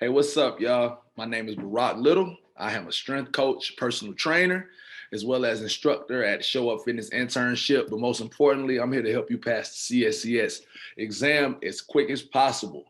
Hey, what's up, y'all? My name is Barack Little. I am a strength coach, personal trainer, as well as instructor at Show Up Fitness Internship. But most importantly, I'm here to help you pass the CSCS exam as quick as possible.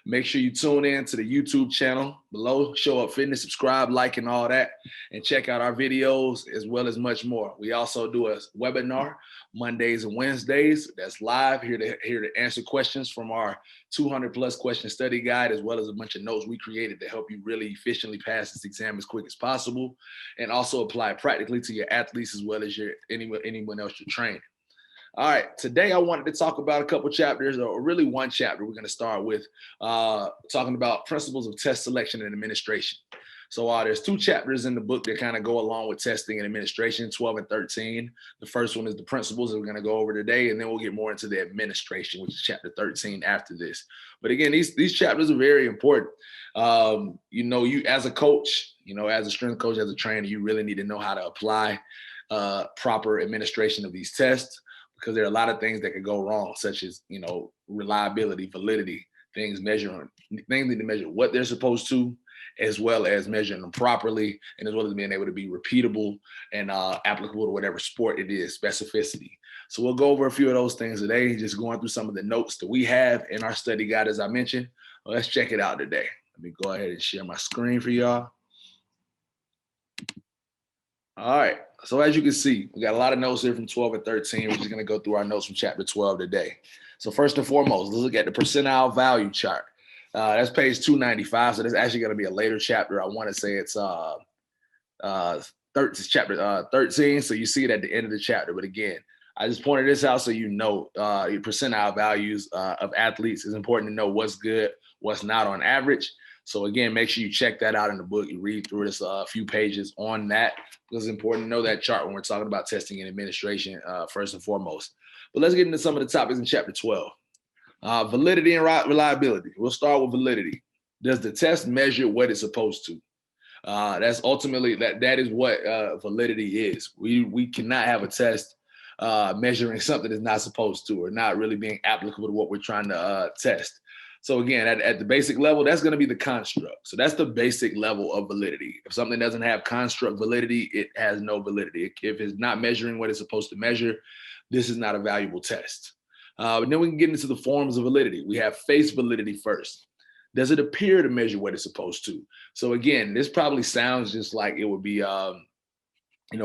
Make sure you tune in to the YouTube channel below, Show Up Fitness, subscribe, like, and all that, and check out our videos as well as much more. We also do a webinar Mondays and Wednesdays that's live, here to answer questions from our 200 plus question study guide, as well as a bunch of notes we created to help you really efficiently pass this exam as quick as possible, and also apply it practically to your athletes as well as anyone else you're training. All right, today I wanted to talk about a couple chapters, or really one chapter. We're going to start with talking about principles of test selection and administration. So there's two chapters in the book that kind of go along with testing and administration, 12 and 13. The first one is the principles that we're going to go over today, and then we'll get more into the administration, which is chapter 13 after this. But again, these chapters are very important. You as a coach, as a strength coach, as a trainer, you really need to know how to apply proper administration of these tests, because there are a lot of things that could go wrong, such as, reliability, validity, things need to measure what they're supposed to, as well as measuring them properly, and as well as being able to be repeatable and applicable to whatever sport it is, specificity. So we'll go over a few of those things today, just going through some of the notes that we have in our study guide, as I mentioned. Well, let's check it out today. Let me go ahead and share my screen for y'all. All right, so as you can see, we got a lot of notes here from 12 and 13. We're just going to go through our notes from chapter 12 today. So first and foremost, let's look at the percentile value chart. That's page 295. So that's actually going to be a later chapter. I want to say it's chapter 13. So you see it at the end of the chapter. But again, I just pointed this out so you know your percentile values of athletes. Is important to know what's good, what's not on average. So again, make sure you check that out in the book. You read through this a few pages on that, because it's important to know that chart when we're talking about testing and administration first and foremost. But let's get into some of the topics in chapter 12. Validity and reliability. We'll start with validity. Does the test measure what it's supposed to? That's ultimately that is what validity is. We cannot have a test measuring something that's not supposed to, or not really being applicable to what we're trying to test. So again, at the basic level, that's going to be the construct. So that's the basic level of validity. If something doesn't have construct validity, it has no validity. If it's not measuring what it's supposed to measure, this is not a valuable test. But then we can get into the forms of validity. We have face validity first. Does it appear to measure what it's supposed to? So again, this probably sounds just like it would be,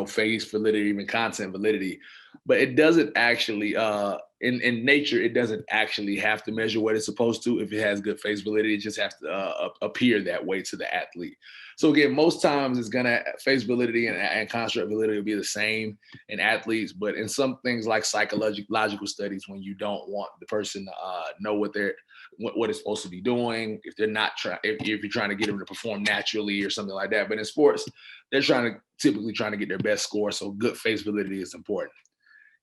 face validity, even content validity, but it doesn't actually, in nature, it doesn't actually have to measure what it's supposed to. If it has good face validity, it just has to appear that way to the athlete. So again, most times it's gonna face validity and construct validity will be the same in athletes, but in some things like psychological studies, when you don't want the person to know what it's supposed to be doing, if they're not if you're trying to get them to perform naturally or something like that. But in sports, they're typically trying to get their best score. So good face validity is important.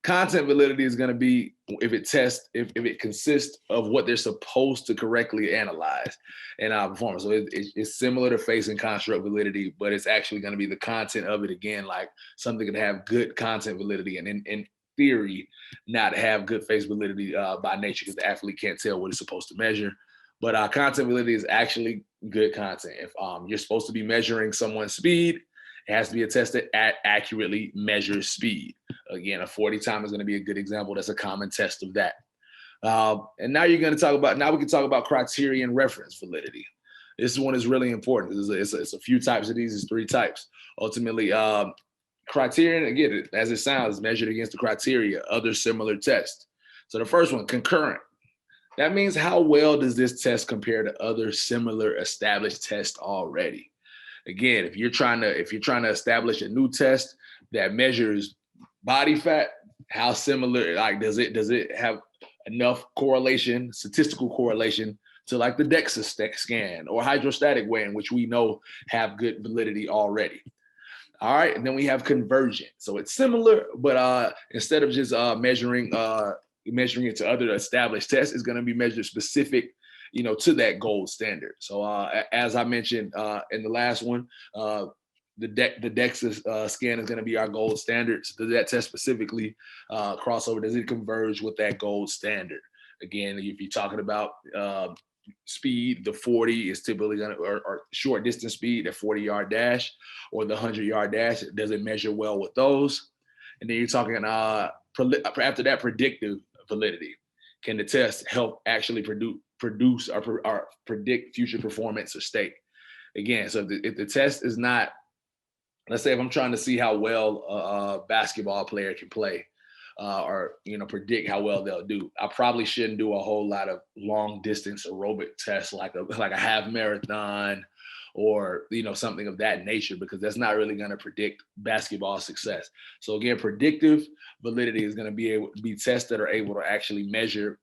Content validity is going to be if it consists of what they're supposed to correctly analyze and perform. So it's similar to face and construct validity, but it's actually going to be the content of it. Again, like something can have good content validity and in theory not have good face validity by nature, because the athlete can't tell what it's supposed to measure. But content validity is actually good content. If you're supposed to be measuring someone's speed, it has to be a test that accurately measures speed. Again, a 40 time is going to be a good example. That's a common test of that. And now we can talk about criteria and reference validity. This one is really important. It's a few types of these. It's 3 types. Ultimately, criterion, again, as it sounds, is measured against the criteria, other similar tests. So the first one, concurrent. That means how well does this test compare to other similar established tests already? Again, if you're trying to establish a new test that measures body fat, how similar, like does it have enough correlation, statistical correlation to like the DEXA scan or hydrostatic weighing, which we know have good validity already. All right, and then we have conversion. So it's similar, but instead of just measuring it to other established tests, it's going to be measured specific, to that gold standard. So as I mentioned in the last one, the DEXA scan is going to be our gold standard. So does that test specifically crossover? Does it converge with that gold standard? Again, if you're talking about speed, the 40 is typically going to, or short distance speed, the 40-yard dash or the 100-yard dash. It doesn't measure well with those. And then you're talking after that, predictive validity. Can the test help actually produce or predict future performance or state? Again, so if the test is not, let's say if I'm trying to see how well a basketball player can play, or predict how well they'll do, I probably shouldn't do a whole lot of long distance aerobic tests like a half marathon or something of that nature, because that's not really going to predict basketball success. So again, predictive validity is going to be tests that are able to actually measure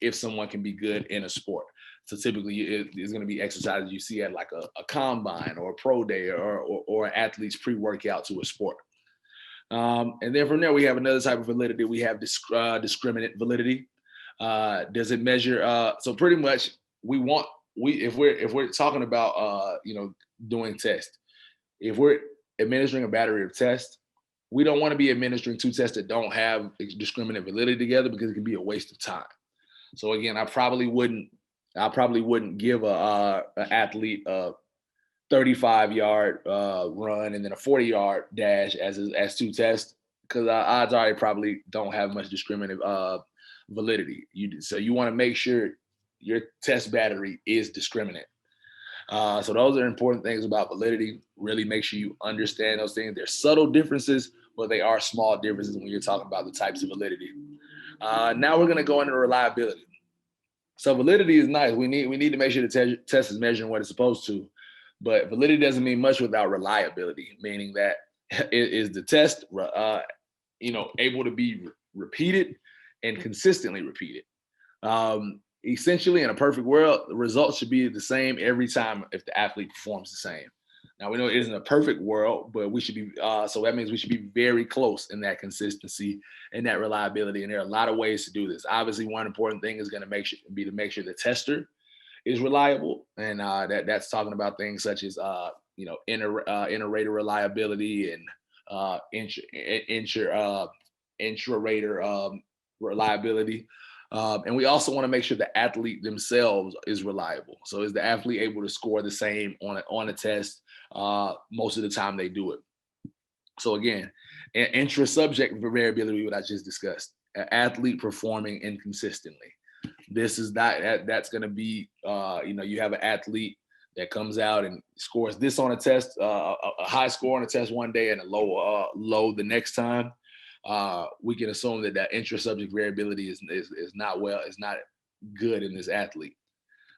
if someone can be good in a sport. So typically it's going to be exercises you see at like a combine or a pro day or an athlete's pre-workout to a sport. And then from there, we have another type of validity. We have discriminant validity. Does it measure? So pretty much if we're talking about, doing tests, if we're administering a battery of tests, we don't want to be administering two tests that don't have discriminant validity together, because it can be a waste of time. So again, I probably wouldn't give an athlete a 35-yard run and then a 40-yard dash as two tests, because odds are they probably don't have much discriminant validity. So you want to make sure your test battery is discriminant. So those are important things about validity. Really make sure you understand those things. There's subtle differences, but they are small differences when you're talking about the types of validity. Now we're going to go into reliability. So validity is nice. We need to make sure the test is measuring what it's supposed to, but validity doesn't mean much without reliability, meaning that is the test, able to be repeated and consistently repeated. Essentially, in a perfect world, the results should be the same every time if the athlete performs the same. Now, we know it isn't a perfect world, but we should be, so that means we should be very close in that consistency and that reliability. And there are a lot of ways to do this. Obviously, one important thing is going to make sure the tester is reliable. And that's talking about things such as, inter-rater reliability and intra-rater reliability. And we also want to make sure the athlete themselves is reliable. So is the athlete able to score the same on a test most of the time they do it? So again, intra-subject variability, what I just discussed, an athlete performing inconsistently. This is that's going to be, you have an athlete that comes out and scores this on a test, a high score on a test one day and a low the next time. We can assume that intra-subject variability is not good in this athlete.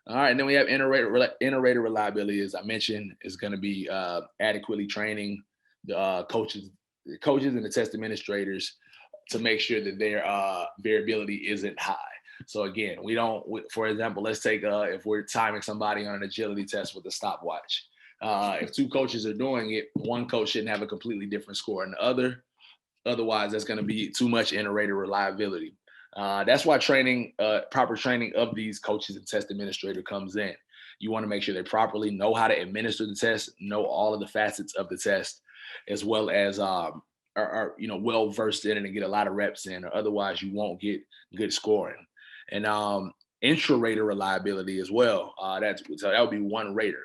All right, and then we have inter-rater reliability, as I mentioned, is going to be adequately training the coaches and the test administrators to make sure that their variability isn't high. So again, for example, let's take if we're timing somebody on an agility test with a stopwatch. If two coaches are doing it, one coach shouldn't have a completely different score than the other. Otherwise, that's going to be too much inter-rater reliability. That's why proper training of these coaches and test administrator comes in. You want to make sure they properly know how to administer the test, know all of the facets of the test, as well as are well versed in it and get a lot of reps in, or otherwise you won't get good scoring. And intra-rater reliability as well. So that would be one rater.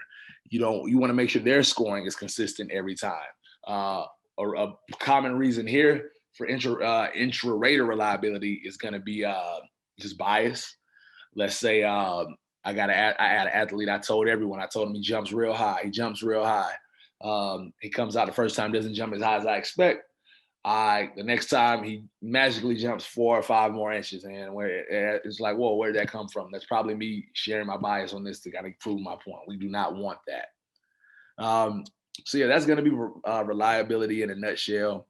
You want to make sure their scoring is consistent every time. Or a common reason here for intra-rater reliability is going to be just bias. Let's say I had an athlete. I told him he jumps real high. He jumps real high. He comes out the first time, doesn't jump as high as I expect. The next time he magically jumps 4 or 5 more inches, and it's like, whoa, where did that come from? That's probably me sharing my bias on this to kind of prove my point. We do not want that. So yeah, that's going to be reliability in a nutshell.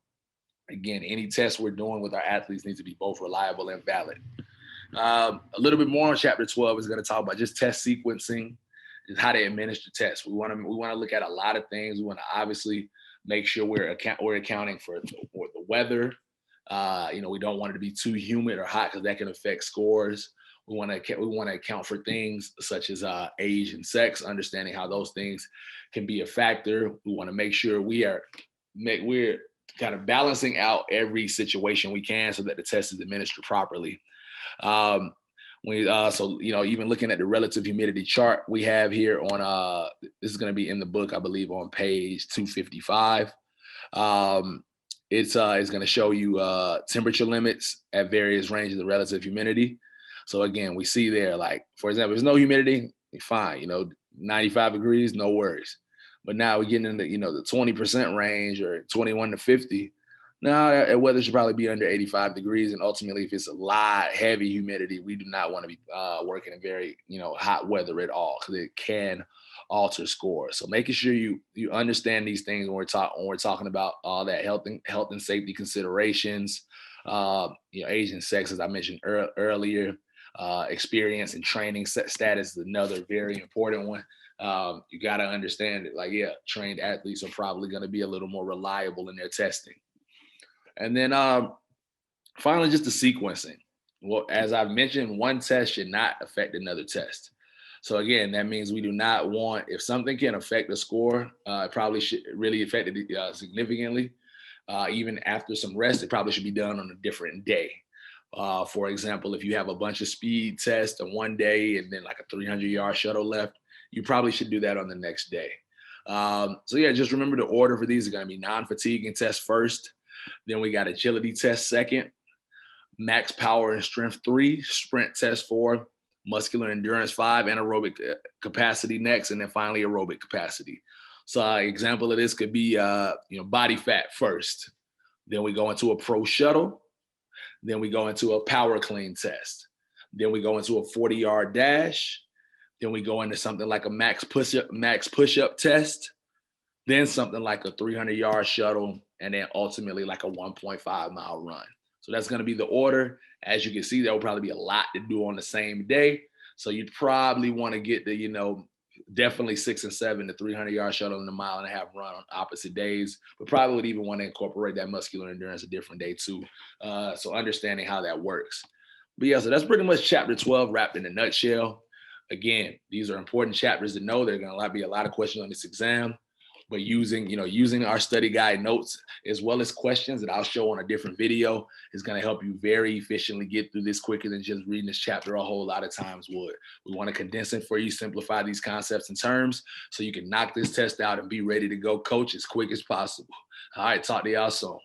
Again, any test we're doing with our athletes needs to be both reliable and valid. A little bit more on chapter 12 is going to talk about just test sequencing, is how to administer tests. We want to look at a lot of things. We want to obviously make sure we're accounting for the weather. We don't want it to be too humid or hot, because that can affect scores. We want to account for things such as age and sex, understanding how those things can be a factor. We want to make sure we're kind of balancing out every situation we can so that the test is administered properly. So even looking at the relative humidity chart we have here on this is going to be in the book, I believe, on page 255. It's going to show you temperature limits at various ranges of relative humidity. So again, we see there, like, for example, if there's no humidity, fine, 95 degrees, no worries. But now we're getting into, the 20% range or 21 to 50. Now that weather should probably be under 85 degrees. And ultimately, if it's a lot heavy humidity, we do not want to be working in very, hot weather at all, because it can alter scores. So making sure you understand these things when we're talking about all that health and safety considerations, age and sex, as I mentioned earlier, experience and training status is another very important one. You got to understand it. Like, yeah, trained athletes are probably going to be a little more reliable in their testing. And then finally, just the sequencing. Well, as I've mentioned, one test should not affect another test. So again, that means we do not want, if something can affect the score, it probably should really affect it significantly. Even after some rest, it probably should be done on a different day. For example, if you have a bunch of speed tests on one day and then like a 300-yard shuttle left, you probably should do that on the next day. So yeah, just remember the order for these are going to be non-fatiguing test first. Then we got agility test second, max power and strength 3, sprint test 4, muscular endurance 5, anaerobic capacity next, and then finally aerobic capacity. So example of this could be body fat first. Then we go into a pro shuttle. Then we go into a power clean test. Then we go into a 40-yard dash. Then we go into something like a max push-up test. Then something like a 300-yard shuttle, and then ultimately like a 1.5-mile run. So that's going to be the order. As you can see, there will probably be a lot to do on the same day. So you'd probably want to get the, definitely 6 and 7, the 300-yard shuttle and the 1.5-mile run on opposite days, but probably would even want to incorporate that muscular endurance a different day too. So understanding how that works. But yeah, so that's pretty much chapter 12 wrapped in a nutshell. Again, these are important chapters to know. There are going to be a lot of questions on this exam. But using our study guide notes as well as questions that I'll show on a different video is going to help you very efficiently get through this quicker than just reading this chapter a whole lot of times would. We want to condense it for you, simplify these concepts and terms so you can knock this test out and be ready to go coach as quick as possible. All right, talk to y'all soon.